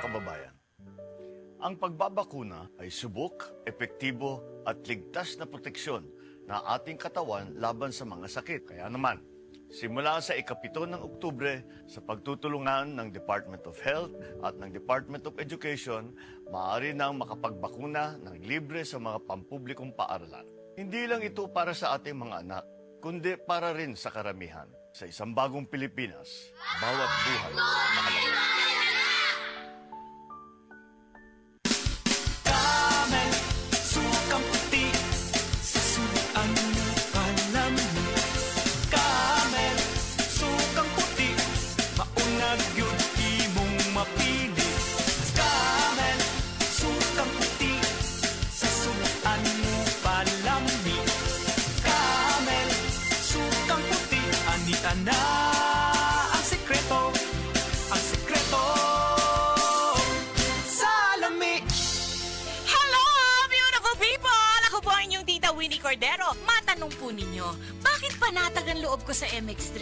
kababayan, ang pagbabakuna ay subok, epektibo at ligtas na proteksyon na ating katawan laban sa mga sakit. Kaya naman, simula sa ika-7 ng Oktubre, sa pagtutulungan ng Department of Health at ng Department of Education, maaari nang makapagbakuna ng libre sa mga pampublikong paaralan. Hindi lang ito para sa ating mga anak, kundi para rin sa karamihan. Sa isang bagong Pilipinas, bawat buhay mahalaga. Camel, sukang puti, sasuan palami. Camel, sukang puti, maunag yun imong mapili. Camel, sukang puti, sasuan palami. Camel, sukang puti, anita na ang sekreto, ang sekreto sa lami. Hello, beautiful people! Ako po ang inyong tita Winnie Cordero. Matanong po ninyo, bakit panatag ang loob ko sa MX3?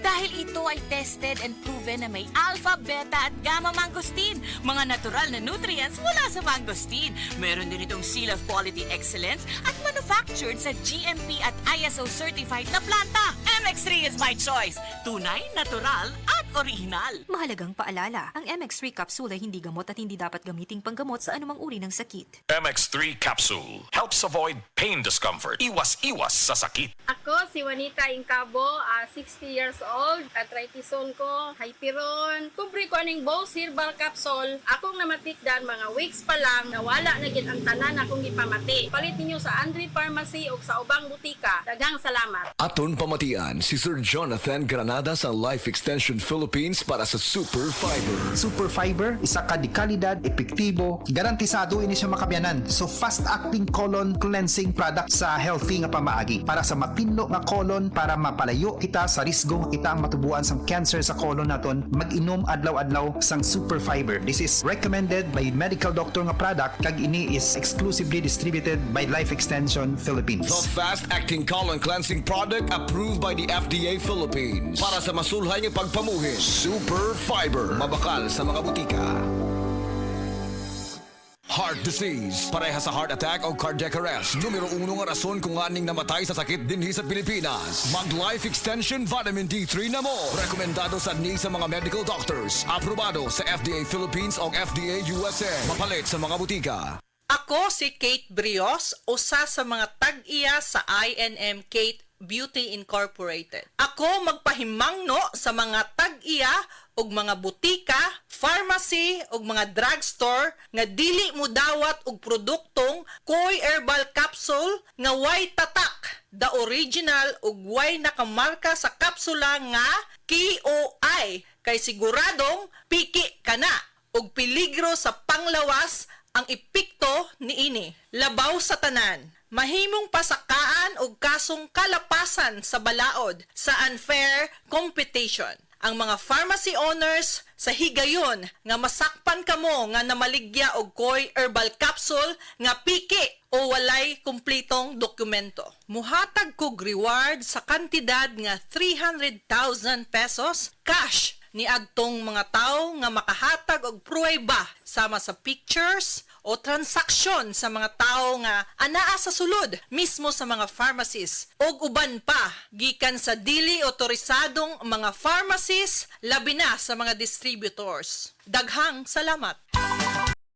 Dahil ito ay tested and proven na may alpha, beta at gamma mangosteen. Mga natural na nutrients mula sa mangosteen. Meron din itong Seal of Quality Excellence at manufactured sa GMP at ISO certified na planta. MX3 is my choice. Tunay, natural at original. Mahalagang paalala, ang MX3 capsule ay hindi gamot at hindi dapat gamiting panggamot sa anumang uri ng sakit. MX3 Capsule helps avoid pain discomfort. Iwas-iwas sa sakit. Ako si Juanita Incabo, 60 years old. Arthritis-on ko, hyperon. Kumpri ko aning Bose Herbal Capsule. Akong namatikdan mga weeks pa lang, nawala na gid ang tanan akong ipamati. Palit ninyo sa Andre Pharmacy o sa ubang butika. Daghang salamat. Aton pamatian si Sir Jonathan Granada sa Life Extension Philippines para sa Super Fiber. Super Fiber, isa ka di kalidad, epektibo, garantisado ini siya makabiyanan. So fast-acting colon cleansing product sa healthy nga pamaagi para sa mapinlo nga colon para mapalayo kita sa risgo kita ang matubuan sang cancer sa colon naton. Mag-inom adlaw-adlaw sang Super Fiber. This is recommended by medical doctor nga product kag ini is exclusively distributed by Life Extension Philippines. The fast-acting colon cleansing product approved by the FDA Philippines para sa masulhay nga pagpamuhin. Super Fiber, mabakal sa mga butika. Heart disease, pareha sa heart attack o cardiac arrest. Numero 1 nga rason kung aning namatay sa sakit dinhi sa Pilipinas. Mag Life Extension Vitamin D3 na mo. Rekomendado sa ni sa mga medical doctors. Aprobado sa FDA Philippines o FDA USA. Mapalit sa mga butika. Ako si Kate Brios, usa sa mga tag-iya sa INM Kate Beauty Incorporated. Ako magpahimangno sa mga tag-iya og mga butika, pharmacy ug mga drugstore nga dili mo dawat og produktong Koy Herbal Capsule nga way tatak, the original ug way nakamarka sa kapsula nga KOI kay siguradong piki kana ug peligro sa panglawas ang epekto niini. Labaw sa tanan. Mahimong pasakaan og kasong kalapasan sa balaod sa unfair competition. Ang mga pharmacy owners sa higayon nga masakpan kamo nga namaligya og Koy Herbal Capsule nga piki o walay kumplitong dokumento. Muhatag kog reward sa kantidad nga 300,000 pesos cash ni adtong mga tao nga makahatag og pruweba sama sa pictures o transaksyon sa mga tao nga anaa sa sulod mismo sa mga pharmacies og uban pa gikan sa dili otorisadong mga pharmacies labi na sa mga distributors. Daghang salamat.